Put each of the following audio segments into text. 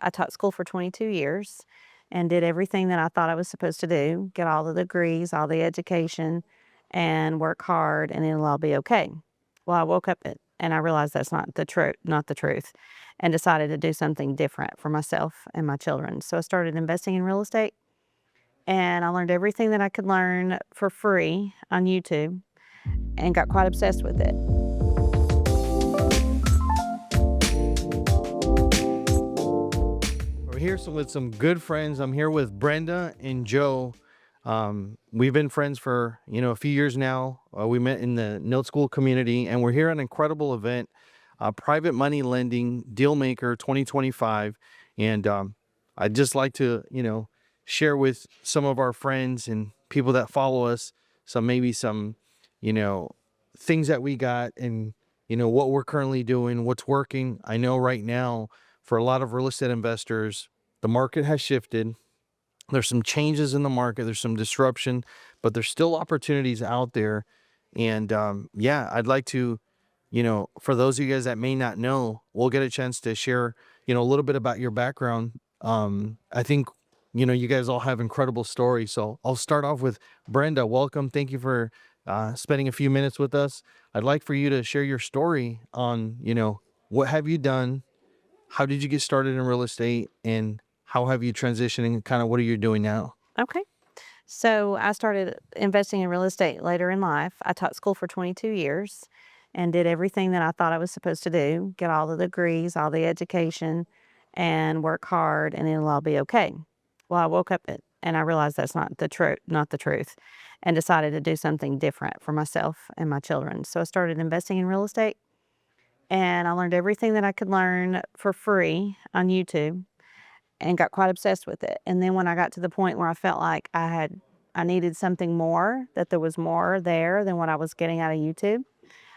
I taught school for 22 years and did everything that I thought I was supposed to do, get all the degrees, all the education, and work hard, and it'll all be okay. Well, I woke up and I realized that's not the truth, and decided to do something different for myself and my children. So I started investing in real estate, and I learned everything that I could learn for free on YouTube and got quite obsessed with it. We're here with some good friends. I'm here with Brenda and Joe. We've been friends for a few years now. We met in the Note School community, and we're here at an incredible event, Private Money Lending DealMaker 2025. And I'd just like to share with some of our friends and people that follow us some things that we got, and what we're currently doing, what's working. I know right now, for a lot of real estate investors, the market has shifted. There's some changes in the market, there's some disruption, but there's still opportunities out there. And yeah, I'd like to, for those of you guys that may not know, we'll get a chance to share, a little bit about your background. I think, you guys all have incredible stories. So I'll start off with Brenda. Welcome. Thank you for spending a few minutes with us. I'd like for you to share your story on, what have you done? How did you get started in real estate, and how have you transitioned, and kind of what are you doing now? Okay. So I started investing in real estate later in life. I taught school for 22 years and did everything that I thought I was supposed to do, get all the degrees, all the education, and work hard, and it'll all be okay. Well, I woke up and I realized that's not the truth, and decided to do something different for myself and my children. So I started investing in real estate, and I learned everything that I could learn for free on YouTube and got quite obsessed with it. And then when I got to the point where I felt like I needed something more, that there was more there than what I was getting out of YouTube,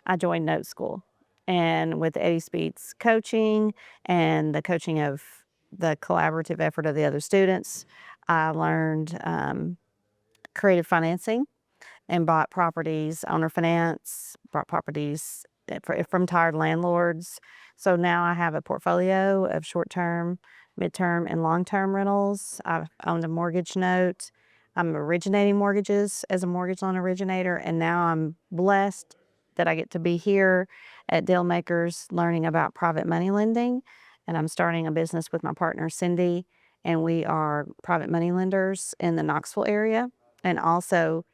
I joined Note School. And with Eddie Speed's coaching and the coaching of the collaborative effort of the other students, I learned creative financing and bought properties, owner finance, bought properties from tired landlords. So now I have a portfolio of short-term, midterm, and long-term rentals. I've owned a mortgage note. I'm originating mortgages as a mortgage loan originator, and now I'm blessed that I get to be here at DealMakers learning about private money lending. And I'm starting a business with my partner, Cindy, and we are private money lenders in the Knoxville area. And also,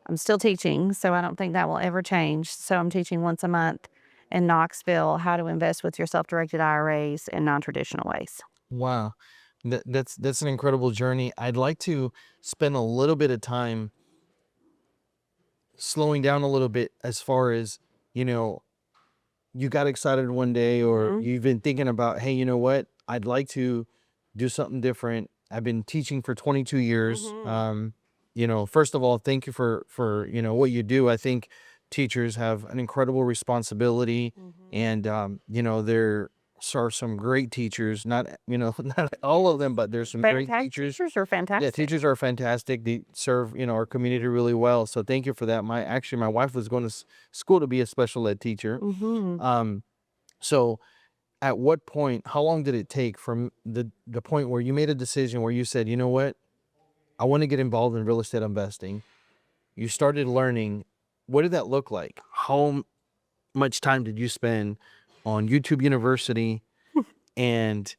I'm still teaching, so I don't think that will ever change. So I'm teaching once a month in Knoxville how to invest with your self-directed IRAs in non-traditional ways. Wow. That's an incredible journey. I'd like to spend a little bit of time slowing down a little bit, as far as, you know, you got excited one day, or Mhm. you've been thinking about, hey, you know what? I'd like to do something different. I've been teaching for 22 years. Mhm. First of all, thank you for, what you do. I think teachers have an incredible responsibility, Mhm. and there are some great teachers, not, not all of them, but there's some great teachers. Teachers are Yeah, fantastic. teachers are fantastic. They serve, our community really well. So thank you for that. My wife was going to school to be a special ed teacher. Mhm. Um, so at what point, how long did it take from the point where you made a decision where you said, you know what, I want to get involved in real estate investing? You started learning. What did that look like? How much time did you spend on YouTube University? And,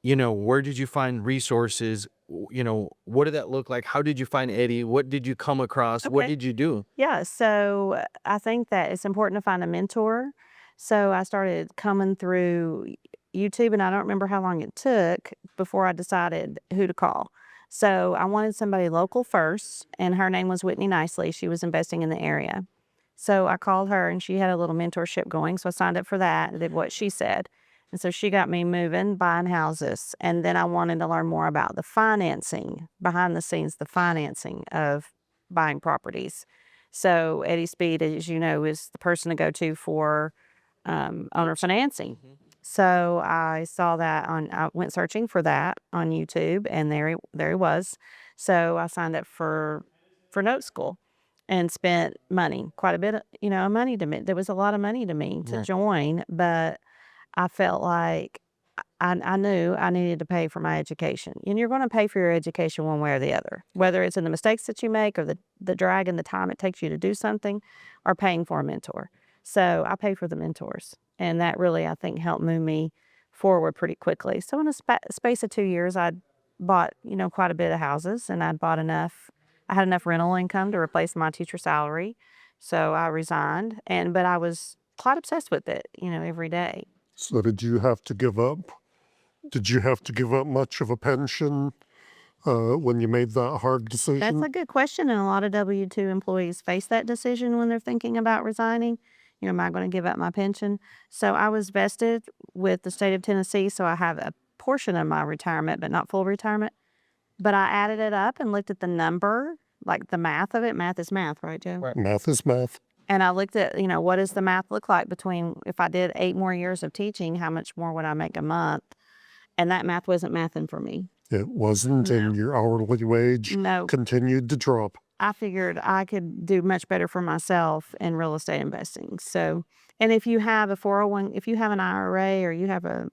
where did you find resources? What did that look like? How did you find Eddie? What did you come across? What Okay. did you do? Yeah, so I think that it's important to find a mentor. So I started coming through YouTube, and I don't remember how long it took before I decided who to call. So I wanted somebody local first, and her name was Whitney Nicely. She was investing in the area. So I called her, and she had a little mentorship going. So I signed up for that and did what she said. And so she got me moving, buying houses. And then I wanted to learn more about the financing, behind the scenes, the financing of buying properties. So Eddie Speed, as you know, is the person to go to for owner financing. Mhm. So I went searching for that on YouTube, and there he was. So I signed up for Note School and spent money, quite a bit of, money to me. There was a lot of money to me to Right. join, but I felt like I knew I needed to pay for my education. And you're going to pay for your education one way or the other, whether it's in the mistakes that you make or the drag and the time it takes you to do something or paying for a mentor. So I pay for the mentors. And that really, I think, helped move me forward pretty quickly. So in a space of 2 years, I bought, quite a bit of houses and I had enough rental income to replace my teacher salary. So I resigned but I was quite obsessed with it, every day. So did you have to give up? Did you have to give up much of a pension when you made that hard That's decision? a good question, and a lot of W-2 employees face that decision when they're thinking about resigning. Am I going to give up my pension? So I was vested with the state of Tennessee, so I have a portion of my retirement, but not full retirement. But I added it up and looked at the number, like the math of it. Math is math, right, Joe? Right. Math is math. And I looked at, what does the math look like between if I did 8 more years of teaching, how much more would I make a month? And that math wasn't mathing for me. It wasn't, and your hourly wage No. continued to drop. I figured I could do much better for myself in real estate investing. So, and if you have a 401, if you have an IRA or you have a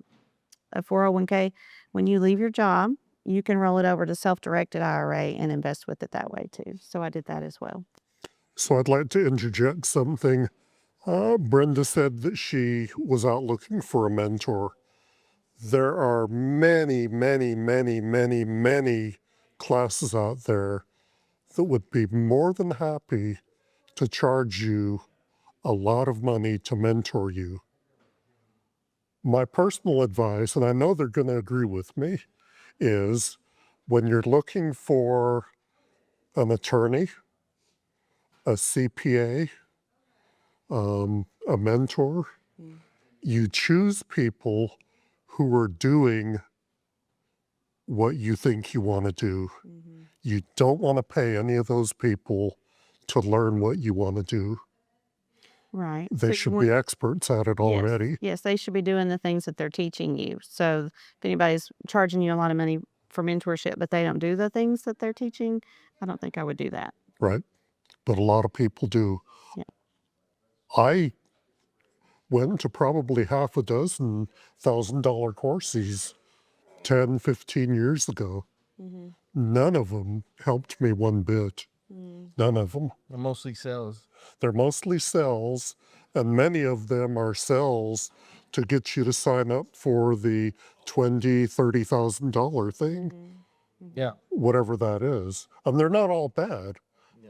401k, when you leave your job, you can roll it over to self-directed IRA and invest with it that way too. So I did that as well. So I'd like to interject something. Brenda said that she was out looking for a mentor. There are many, many, many, many, many classes out there that would be more than happy to charge you a lot of money to mentor you. My personal advice, and I know they're going to agree with me, is when you're looking for an attorney, a CPA, a mentor, you choose people who are doing what you think you want to do. You don't want to pay any of those people to learn what you want to do. Right. They So should be experts at it already. Yes, they should be doing the things that they're teaching you. So if anybody's charging you a lot of money for mentorship, but they don't do the things that they're teaching, I don't think I would do that. Right. But a lot of people do. Yeah. I went to probably half a dozen $1,000 courses 10, 15 years ago. None of them helped me one bit. None of them. They're mostly sales. They're mostly sales, and many of them are sales to get you to sign up for the $20,000, $30,000 thing, Yeah. whatever that is. And they're not all bad,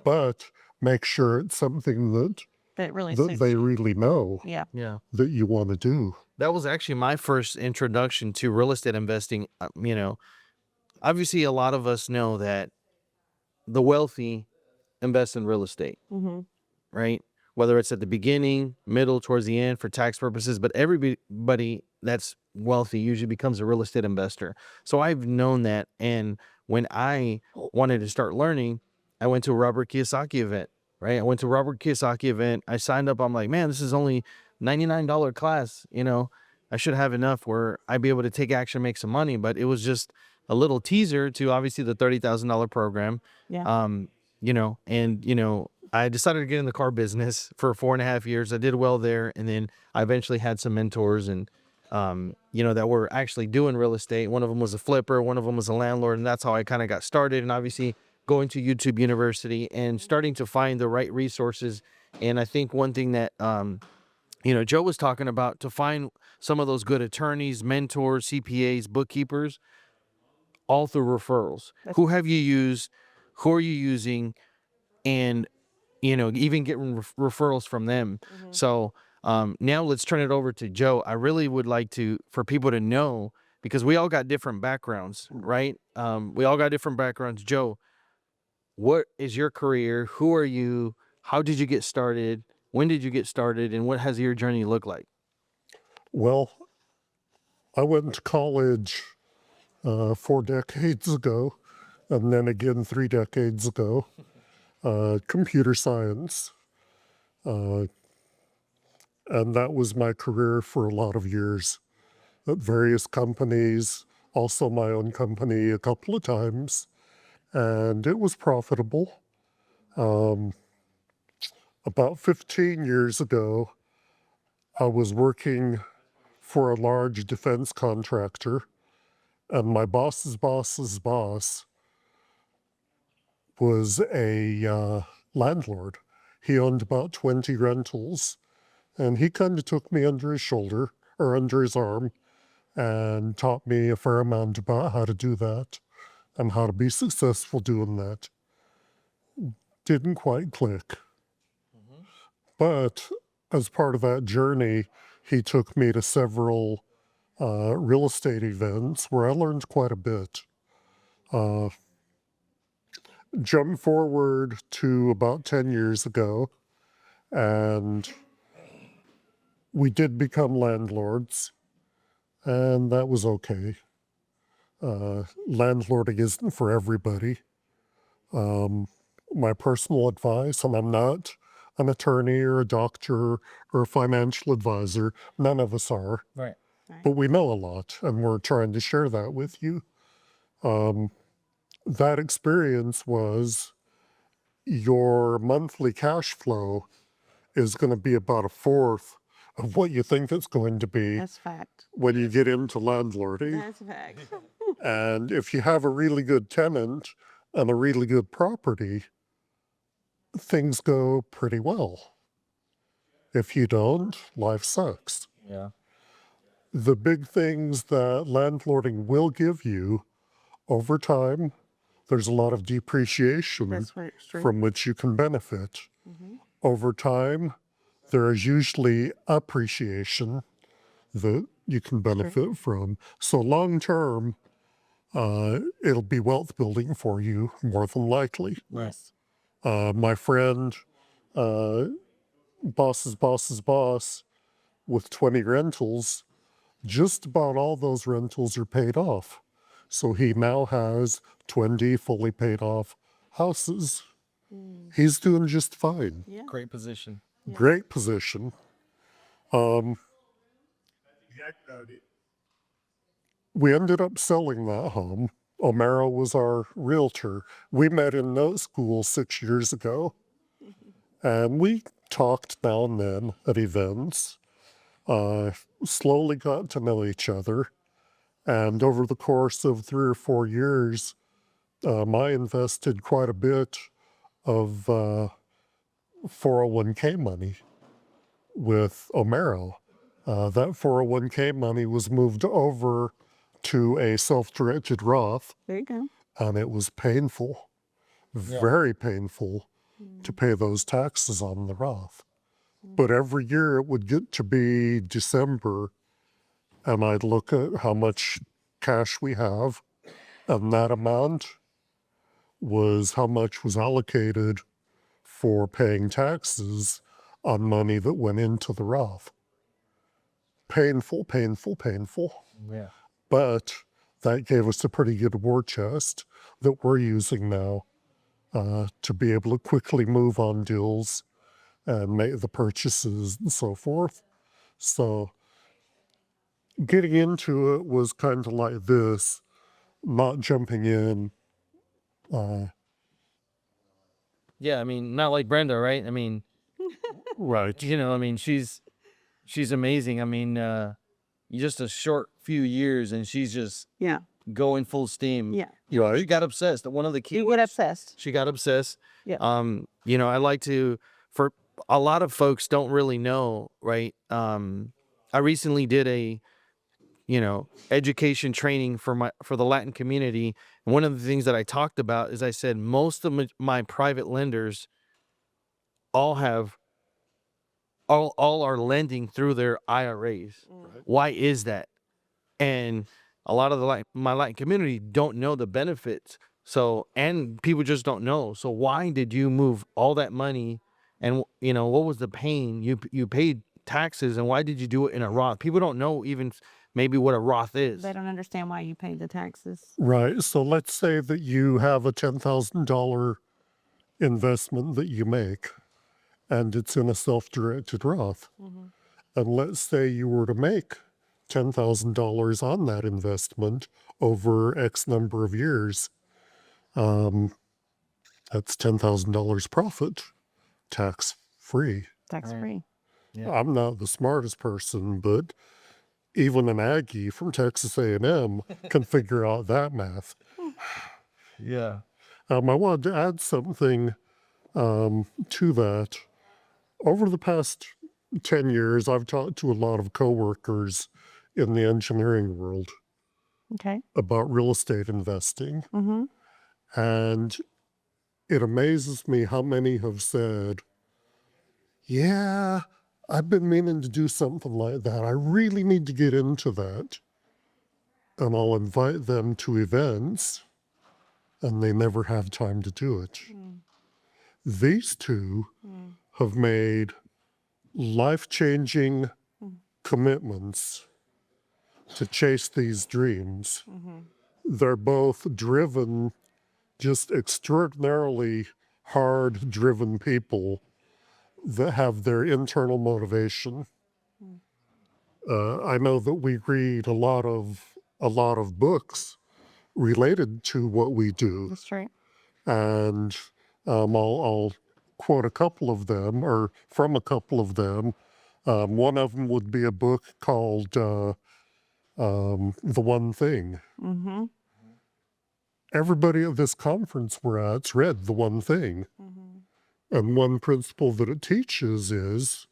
but make sure it's something that That really that suits they you. really know Yeah. Yeah. that you want to do. That was actually my first introduction to real estate investing. Obviously, a lot of us know that the wealthy invest in real estate, right? Whether it's at the beginning, middle, towards the end for tax purposes, but everybody that's wealthy usually becomes a real estate investor. So I've known that. And when I wanted to start learning, I went to a Robert Kiyosaki event, right? I went to a Robert Kiyosaki event. I signed up. I'm like, man, this is only $99 class. I should have enough where I'd be able to take action, make some money. But it was just a little teaser to obviously the $30,000 program. Yeah. I decided to get in the car business for 4.5 years. I did well there. And then I eventually had some mentors and, that were actually doing real estate. One of them was a flipper. One of them was a landlord. And that's how I kind of got started. And obviously going to YouTube University and starting to find the right resources. And I think one thing that, Joe was talking about, to find some of those good attorneys, mentors, CPAs, bookkeepers, all through referrals. Who have you used? Who are you using? And, even getting referrals from them. So now let's turn it over to Joe. I really would like for people to know, because we all got different backgrounds, right? We all got different backgrounds. Joe, what is your career? Who are you? How did you get started? When did you get started? And what has your journey looked like? Well, I went to college 4 decades ago, and then again 3 decades ago. Computer science. And that was my career for a lot of years at various companies, also my own company a couple of times. And it was profitable. About 15 years ago, I was working for a large defense contractor, and my boss's boss's boss was a landlord. He owned about 20 rentals, and he kind of took me under his shoulder or under his arm and taught me a fair amount about how to do that and how to be successful doing that. Didn't quite click. But as part of that journey, he took me to several real estate events where I learned quite a bit. Jump forward to about 10 years ago, and we did become landlords, and that was okay. Landlording isn't for everybody. My personal advice, and I'm not an attorney or a doctor or a financial advisor, none of us are, Right. but we know a lot, and we're trying to share that with you. That experience was your monthly cash flow is going to be about a fourth of what you think it's going to be That's fact. when you get into landlording. That's fact. And if you have a really good tenant and a really good property, things go pretty well. If you don't, life sucks. Yeah. The big things that landlording will give you over time, there's a lot of depreciation That's true. from which you can benefit. Over time, there is usually appreciation that you can benefit from. So long term, it'll be wealth building for you more than likely. Yes. My friend, boss's boss's boss, with 20 rentals, just about all those rentals are paid off. So he now has 20 fully paid off houses. He's doing just fine. Yeah. Great position. Great position. We ended up selling that home. O'Mara was our realtor. We met in note school 6 years ago, and we talked now and then at events, slowly got to know each other. And over the course of 3 or 4 years, I invested quite a bit of 401k money with O'Mara. That 401k money was moved over to a self-directed Roth, There you go. and it was painful, very painful to pay those taxes on the Roth. But every year it would get to be December, and I'd look at how much cash we have, and that amount was how much was allocated for paying taxes on money that went into the Roth. Painful, painful, painful. Yeah. But that gave us a pretty good war chest that we're using now to be able to quickly move on deals and make the purchases and so forth. So getting into it was kind of like this, not jumping in. Yeah, I mean, not like Brenda, right? I mean, Right. you know, I mean, she's amazing. I mean, just a short few years and she's just Yeah. going full steam. Yeah. She Right. got obsessed. One of the key You get obsessed. she got obsessed. Yeah. You know, I like to, for a lot of folks don't really know, right? I recently did a, you know, education training for the Latin community. And one of the things that I talked about is I said, most of my private lenders all have, all are lending through their IRAs. Why is that? And a lot of my Latin community don't know the benefits. So, and people just don't know. So why did you move all that money? And, you know, what was the pain? You paid taxes, and why did you do it in a Roth? People don't know even maybe what a Roth is. They don't understand why you paid the taxes. Right. So let's say that you have a $10,000 investment that you make, and it's in a self-directed Roth. And let's say you were to make $10,000 on that investment over X number of years. That's $10,000 profit, tax free. Tax free. Yeah. I'm not the smartest person, but even an Aggie from Texas A&M can figure out that math. Yeah. I wanted to add something to that. Over the past 10 years, I've talked to a lot of coworkers in the engineering world Okay. about real estate investing. Mm-hmm. And it amazes me how many have said, yeah, I've been meaning to do something like that. I really need to get into that. And I'll invite them to events, and they never have time to do it. These two have made life-changing commitments to chase these dreams. They're both driven, just extraordinarily hard driven people that have their internal motivation. I know that we read a lot of books related to what we do, That's true. and I'll quote a couple of them, or from a couple of them. One of them would be a book called The One Thing. Mm-hmm. Everybody at this conference we're at's read The One Thing. And one principle that it teaches is,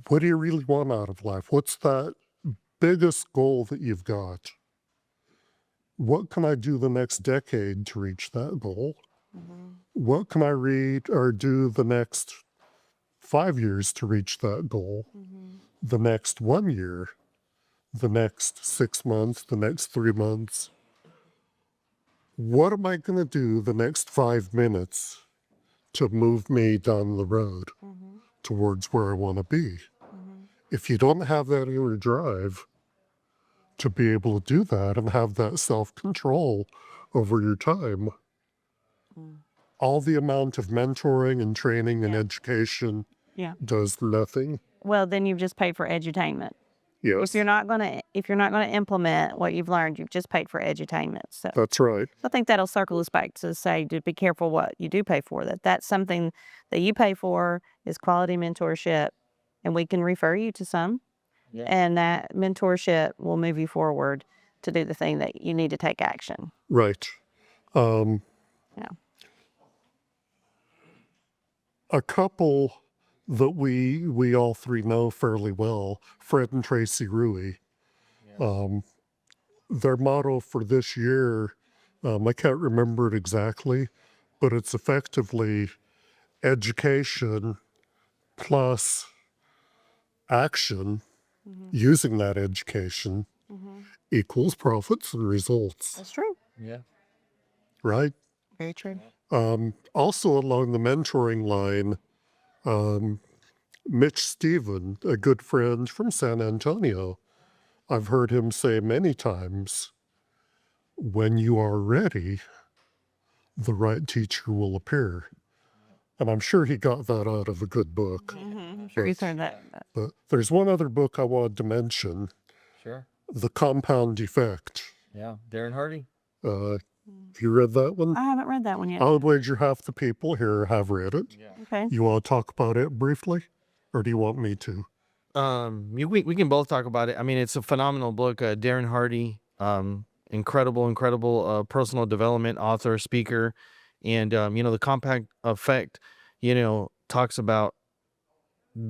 what do you really want out of life? What's that biggest goal that you've got? What can I do the next decade to reach that goal? What can I read or do the next 5 years to reach that goal? The next 1 year, the next 6 months, the next 3 months. What am I going to do the next 5 minutes to move me down the road towards where I want to be? If you don't have that inner drive to be able to do that and have that self-control over your time, all the amount of mentoring and training and education Yeah. does nothing. Well, then you've just paid for edutainment. Yes, If you're not gonna implement what you've learned, you've just paid for edutainment. So that's right. I think that'll circle us back to say to be careful what you do pay for. That's something that you pay for is quality mentorship, and we can refer you to some, and that mentorship will move you forward to do the thing that you need to take action. Right. Yeah. A couple that we all three know fairly well, Fred and Tracy Rui. Their motto for this year, I can't remember it exactly, but it's effectively education plus action using that education equals profits and results, That's true. Yeah. right? Very true. Also along the mentoring line, Mitch Stephen, a good friend from San Antonio, I've heard him say many times, when you are ready, the right teacher will appear. And I'm sure he got that out of a good book. I'm sure you've heard that. But there's one other book I wanted to mention, Sure. The Compound Effect. Yeah. Darren Hardy. Have you read that one? I haven't read that one yet. I would wager half the people here have read it. Okay. You want to talk about it briefly? Or do you want me to? We can both talk about it. I mean, it's a phenomenal book. Darren Hardy, incredible personal development author, speaker, and the compound effect, talks about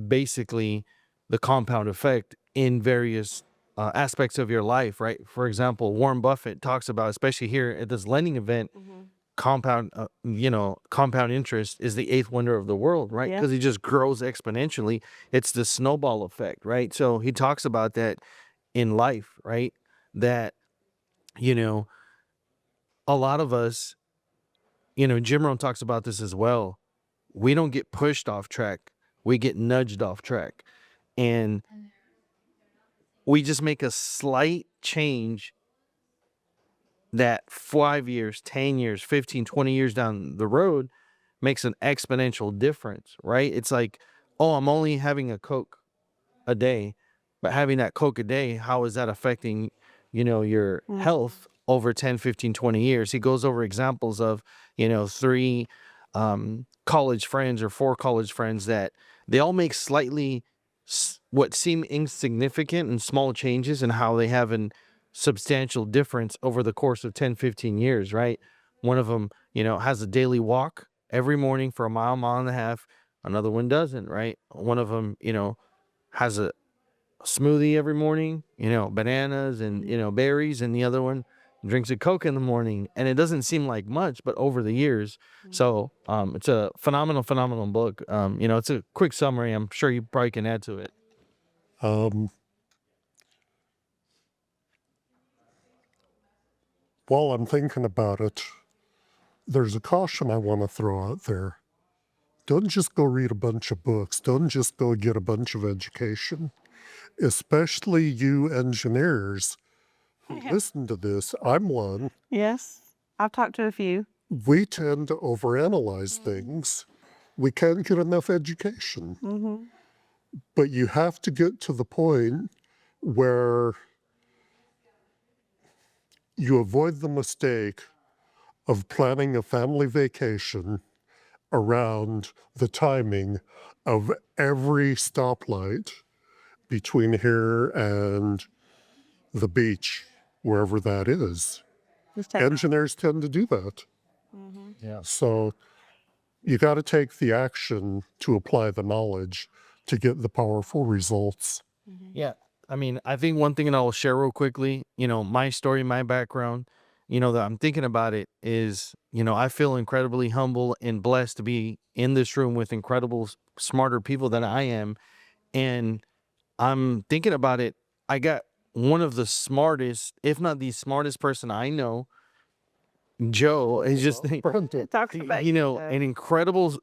basically the compound effect in various aspects of your life, right? For example, Warren Buffett talks about, especially here at this lending event, compound interest is the eighth wonder of the world, right? Yeah. Because it just grows exponentially. It's the snowball effect, right? So he talks about that in life, right? That, a lot of us, Jim Rohn talks about this as well. We don't get pushed off track. We get nudged off track. And we just make a slight change that 5 years, 10 years, 15, 20 years down the road makes an exponential difference, right? It's like, oh, I'm only having a Coke a day, but having that Coke a day, how is that affecting, your health over 10, 15, 20 years? He goes over examples of, 3 college friends or 4 college friends that they all make slightly what seem insignificant and small changes and how they have a substantial difference over the course of 10, 15 years, right? One of them, has a daily walk every morning for a mile, mile and a half. Another one doesn't, right? One of them, has a smoothie every morning, bananas and, berries. And the other one drinks a Coke in the morning. And it doesn't seem like much, but over the years. So it's a phenomenal book. It's a quick summary. I'm sure you probably can add to it. While I'm thinking about it, there's a caution I want to throw out there. Don't just go read a bunch of books. Don't just go get a bunch of education. Especially you engineers who listen to this. I'm one. Yes. I've talked to a few. We tend to overanalyze things. We can't get enough education. But you have to get to the point where you avoid the mistake of planning a family vacation around the timing of every stoplight between here and the beach, wherever that is. Engineers tend to do that. Yeah. So you got to take the action to apply the knowledge to get the powerful results. Yeah. I mean, I think one thing that I'll share real quickly, my story, my background, that I'm thinking about it is, I feel incredibly humble and blessed to be in this room with incredible, smarter people than I am. And I'm thinking about it. I got one of the smartest, if not the smartest person I know, Joe, is just Talk about an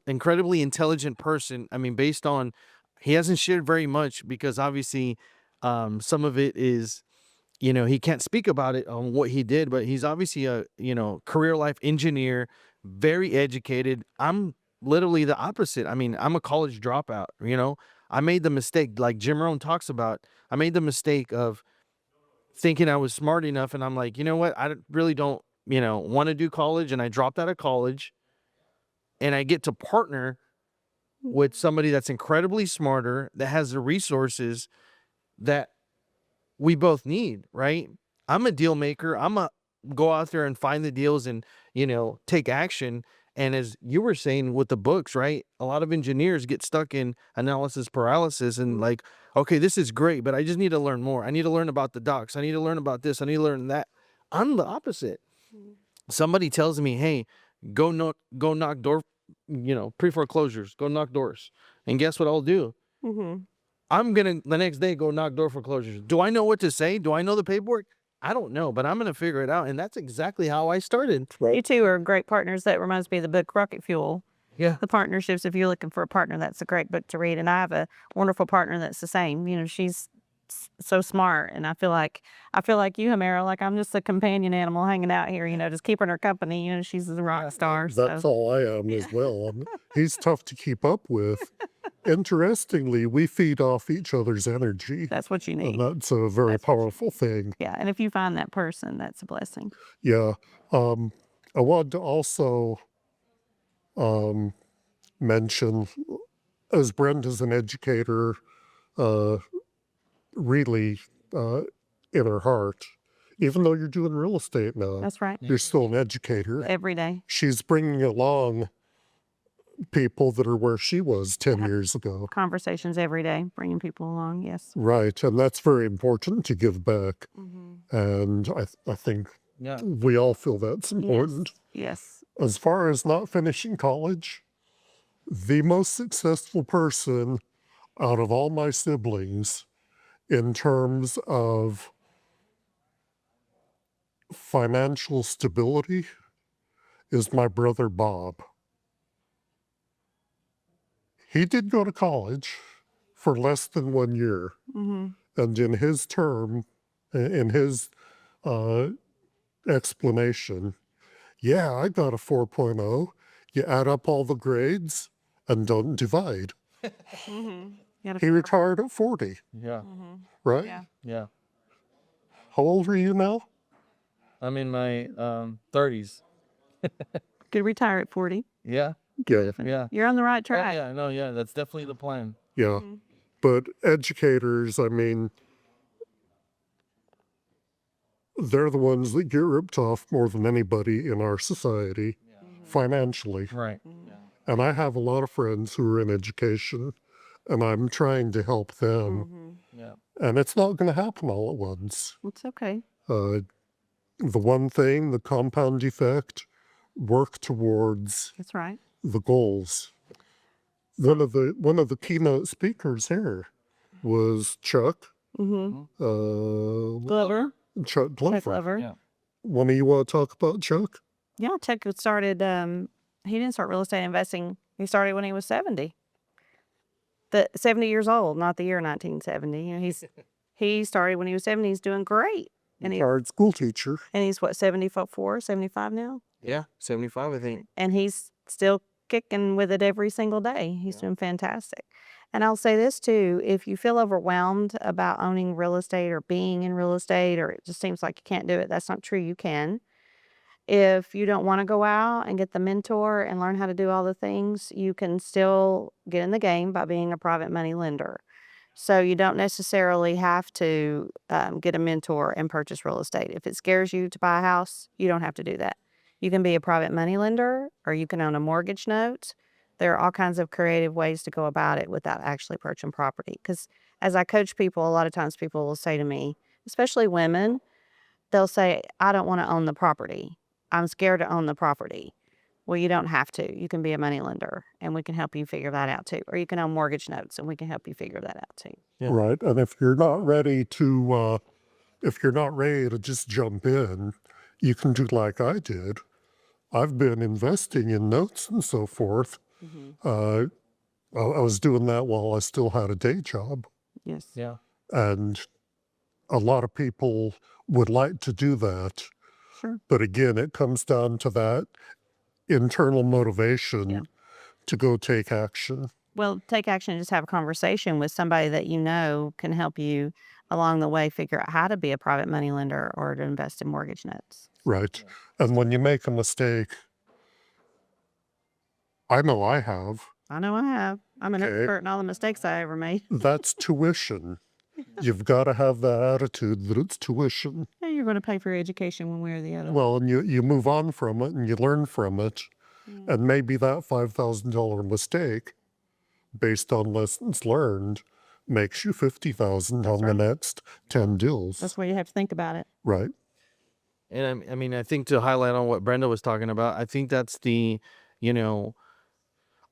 incredibly intelligent person. I mean, based on, he hasn't shared very much because obviously some of it is, he can't speak about it on what he did, but he's obviously a, career life engineer, very educated. I'm literally the opposite. I mean, I'm a college dropout, I made the mistake, like Jim Rohn talks about, I made the mistake of thinking I was smart enough. And I'm like, you know what? Really don't, want to do college. And I dropped out of college and I get to partner with somebody that's incredibly smarter, that has the resources that we both need, right? I'm a deal maker. I'm a go out there and find the deals and, take action. And as you were saying with the books, right? A lot of engineers get stuck in analysis paralysis and like, okay, this is great, but I just need to learn more. I need to learn about the docs. I need to learn about this. I need to learn that. I'm the opposite. Somebody tells me, hey, go knock door, pre-foreclosures, go knock doors. And guess what I'll do? I'm going to the next day go knock door foreclosures. Do I know what to say? Do I know the paperwork? I don't know, but I'm going to figure it out. And that's exactly how I started. You two are great partners. That reminds me of the book Rocket Fuel. Yeah. The partnerships, if you're looking for a partner, that's a great book to read. And I have a wonderful partner that's the same. She's so smart. And I feel like you, Hamera, like I'm just a companion animal hanging out here, just keeping her company. She's the rock star. That's all I am as well. He's tough to keep up with. Interestingly, we feed off each other's energy. That's what you need. And that's a very powerful thing. Yeah. And if you find that person, that's a blessing. Yeah. I wanted to also mention, as Brenda's an educator, really in her heart, even though you're doing real estate now. That's right. You're still an educator. Every day. She's bringing along people that are where she was 10 years ago. Conversations every day, bringing people along. Yes. Right. And that's very important to give back. And I think we all feel that's important. Yes. As far as not finishing college, the most successful person out of all my siblings in terms of financial stability is my brother Bob. He did go to college for less than 1 year. And in his term, in his explanation, yeah, I got a 4.0. You add up all the grades and don't divide. He retired at 40. Yeah. Right? Yeah. Yeah. How old are you now? I'm in my 30s. Could retire at 40. Yeah. Yeah. Yeah. You're on the right Oh, track. yeah. No, yeah. That's definitely the plan. Yeah. But educators, I mean, they're the ones that get ripped off more than anybody in our society financially. Right. And I have a lot of friends who are in education, and I'm trying to help them. Yeah. And it's not going to happen all at once. It's okay. The one thing, the compound effect, work towards That's right. the goals. One of the keynote speakers here was Chuck. Glover. Chuck Glover. Chuck Glover. Yeah. One of you want to talk about Chuck? Yeah, Chuck started, he didn't start real estate investing. He started when he was 70. 70 years old, not the year 1970. You know, he started when he was 70. He's doing great. And Retired school teacher. and he's what, 74, 75 now? Yeah. 75, I think. And he's still kicking with it every single day. He's doing fantastic. And I'll say this too, if you feel overwhelmed about owning real estate or being in real estate, or it just seems like you can't do it, that's not true. You can. If you don't want to go out and get the mentor and learn how to do all the things, you can still get in the game by being a private money lender. So you don't necessarily have to get a mentor and purchase real estate. If it scares you to buy a house, you don't have to do that. You can be a private money lender, or you can own a mortgage note. There are all kinds of creative ways to go about it without actually purchasing property. Because as I coach people, a lot of times people will say to me, especially women, they'll say, I don't want to own the property. I'm scared to own the property. Well, you don't have to. You can be a money lender, and we can help you figure that out too. Or you can own mortgage notes, and we can help you figure that out too. Yeah. Right. And if you're not ready to just jump in, you can do like I did. I've been investing in notes and so forth. I was doing that while I still had a day job. Yes. Yeah. And a lot of people would like to do that. Sure. But again, it comes down to that internal motivation to go take action. Well, take action and just have a conversation with somebody that you know can help you along the way figure out how to be a private money lender or to invest in mortgage notes. Right. And when you make a mistake, I know I have, I know I have. I'm an Okay. expert in all the mistakes I ever made. that's tuition. You've got to have that attitude that it's tuition. Yeah, you're going to pay for your education one way or the other. Well, and you move on from it and you learn from it. And maybe that $5,000 mistake, based on lessons learned, makes you $50,000 on the next 10 deals. That's why you have to think about it. Right. And I mean, I think to highlight on what Brenda was talking about, I think that's the,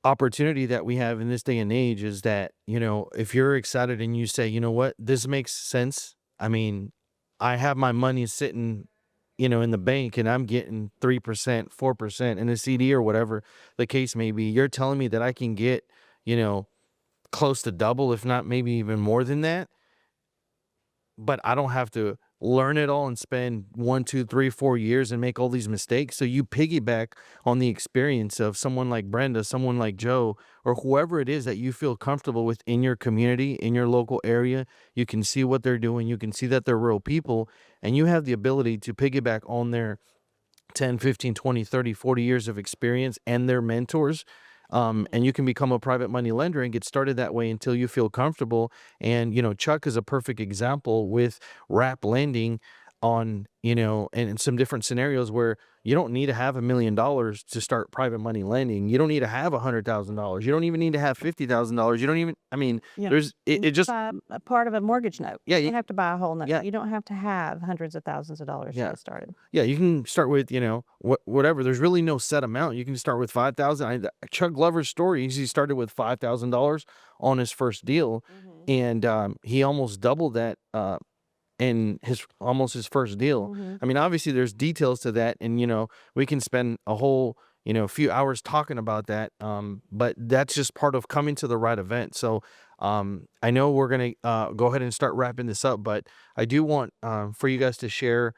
opportunity that we have in this day and age is that, if you're excited and you say, you know what, this makes sense. I mean, I have my money sitting, in the bank and I'm getting 3%, 4% in a CD or whatever the case may be. You're telling me that I can get, close to double, if not maybe even more than that. But I don't have to learn it all and spend 1, 2, 3, 4 years and make all these mistakes. So you piggyback on the experience of someone like Brenda, someone like Joe, or whoever it is that you feel comfortable with in your community, in your local area. You can see what they're doing. You can see that they're real people, and you have the ability to piggyback on their 10, 15, 20, 30, 40 years of experience and their mentors. And you can become a private money lender and get started that way until you feel comfortable. And, Chuck is a perfect example with wrap lending on, and some different scenarios where you don't need to have $1 million to start private money lending. You don't need to have $100,000. You don't even need to have $50,000. You don't even, Yeah. there's, it just, buy a part of a mortgage note. Yeah, You you- don't have to buy a whole note. Yeah. You don't have to have hundreds of thousands of dollars to Yeah. get started. yeah, you can start with, whatever. There's really no set amount. You can start with $5,000. Chuck Glover's story, he started with $5,000 on his first deal. And he almost doubled that in his first deal. I mean, obviously there's details to that, and we can spend a whole few hours talking about that. But that's just part of coming to the right event. So I know we're gonna go ahead and start wrapping this up, but I do want for you guys to share,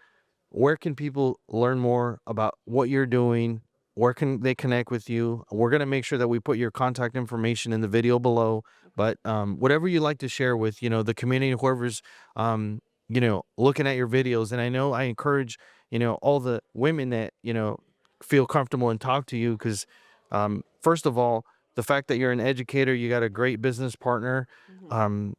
where can people learn more about what you're doing? Where can they connect with you? We're going to make sure that we put your contact information in the video below, but whatever you like to share with, the community, whoever's, looking at your videos. And I know I encourage, all the women that, feel comfortable and talk to you because, first of all, the fact that you're an educator, you got a great business partner. Um,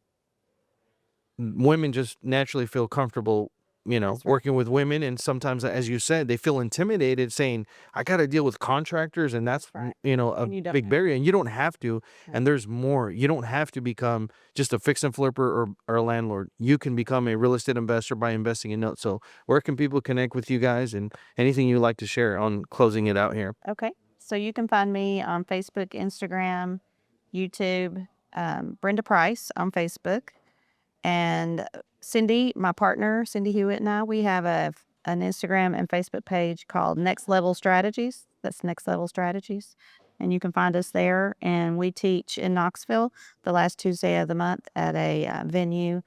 Women just naturally feel comfortable, That's right. working with women. And sometimes, as you said, they feel intimidated saying, I got to deal with contractors. And that's, right. a And you don't big have barrier. And you don't have to. Right. And there's more. You don't have to become just a fix and flipper or a landlord. You can become a real estate investor by investing in notes. So where can people connect with you guys, and anything you'd like to share on closing it out here? Okay. So you can find me on Facebook, Instagram, YouTube, Brenda Price on Facebook. And Cindy, my partner, Cindy Hewitt, and I, we have an Instagram and Facebook page called Next Level Strategies. That's Next Level Strategies. And you can find us there. And we teach in Knoxville the last Tuesday of the month at a venue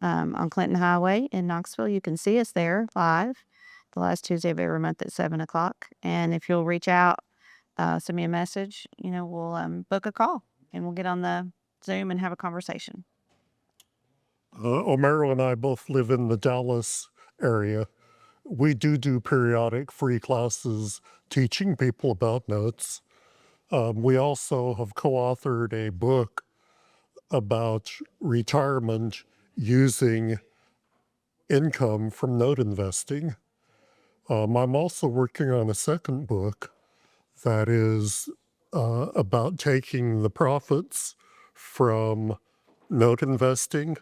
on Clinton Highway in Knoxville. You can see us there live the last Tuesday of every month at 7 o'clock. And if you'll reach out, send me a message, we'll book a call and we'll get on the Zoom and have a conversation. Omero and I both live in the Dallas area. We do periodic free classes teaching people about notes. We also have co-authored a book about retirement using income from note investing. I'm also working on a second book that is about taking the profits from note investing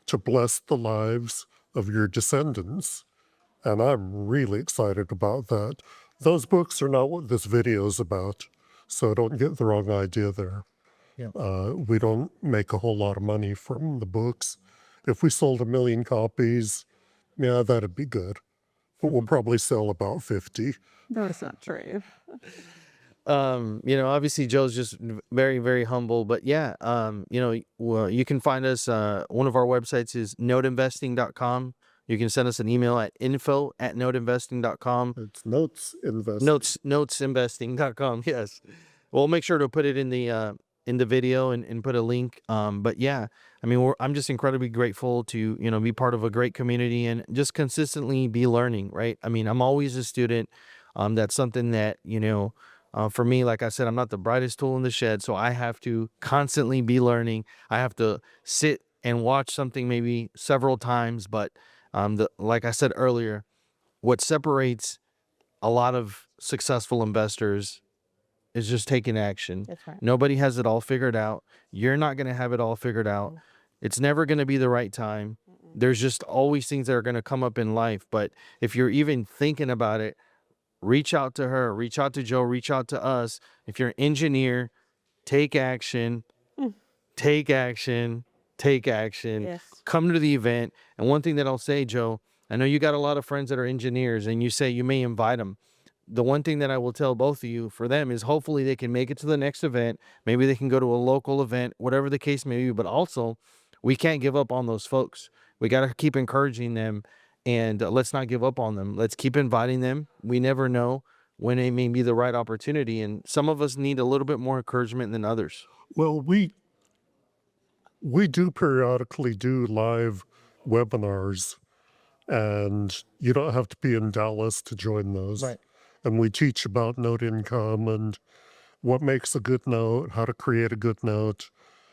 to bless the lives of your descendants. And I'm really excited about that. Those books are not what this video is about, so don't get the wrong idea there. Yeah. We don't make a whole lot of money from the books. If we sold 1 million copies, yeah, that'd be good. But we'll probably sell about 50. No, it's not true. Obviously Joe's just very, very humble, but yeah, well, you can find us, one of our websites is noteinvesting.com. You can send us an email at info@noteinvesting.com. It's notes investing. Noteinvesting.com. Yes. We'll make sure to put it in the video and put a link. But yeah, I mean, I'm just incredibly grateful to, be part of a great community and just consistently be learning, right? I mean, I'm always a student. That's something that, for me, like I said, I'm not the brightest tool in the shed, so I have to constantly be learning. I have to sit and watch something maybe several times, but like I said earlier, what separates a lot of successful investors is just taking action. That's right. Nobody has it all figured out. You're not going to have it all figured out. It's never going to be the right time. There's just always things that are going to come up in life. But if you're even thinking about it, reach out to her, reach out to Joe, reach out to us. If you're an engineer, take action, take action, take action. Yes. Come to the event. And one thing that I'll say, Joe, I know you got a lot of friends that are engineers and you say you may invite them. The one thing that I will tell both of you for them is hopefully they can make it to the next event. Maybe they can go to a local event, whatever the case may be. But also, we can't give up on those folks. We got to keep encouraging them, and let's not give up on them. Let's keep inviting them. We never know when it may be the right opportunity. And some of us need a little bit more encouragement than others. Well, we do periodically do live webinars, and you don't have to be in Dallas to join those. Right. And we teach about note income and what makes a good note, how to create a good note,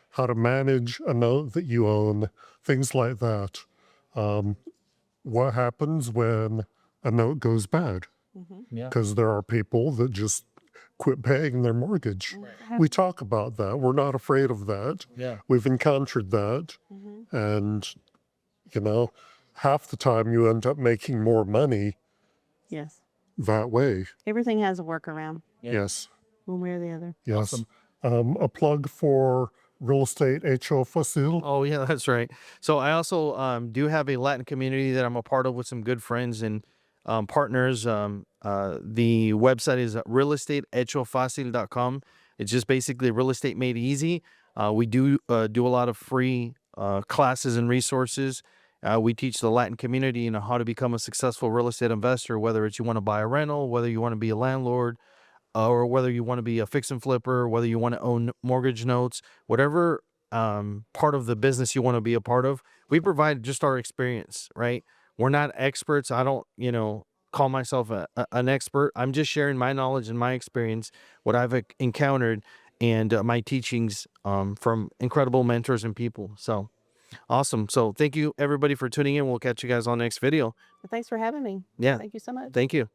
how to manage a note that you own, things like that. What happens when a note goes bad? Yeah. Because there are people that just quit paying their mortgage. We talk about that. We're not afraid of that. Yeah. We've encountered that. And, half the time you end up making more money Yes. that way. Everything has a workaround, Yeah. Yes. one way or the other. Yes. Awesome. A plug for real estate HO Facil. Oh yeah, that's right. So I also do have a Latin community that I'm a part of with some good friends and partners. The website is realestateHechoFacil.com. It's just basically real estate made easy. We do a lot of free classes and resources. We teach the Latin community, how to become a successful real estate investor, whether it's you want to buy a rental, whether you want to be a landlord, or whether you want to be a fix and flipper, whether you want to own mortgage notes, whatever part of the business you want to be a part of, we provide just our experience, right? We're not experts. I don't, call myself an expert. I'm just sharing my knowledge and my experience, what I've encountered. and my teachings from incredible mentors and people. So awesome. So thank you everybody for tuning in. We'll catch you guys on the next video. Thanks for having me. Yeah. Thank you so much. Thank you.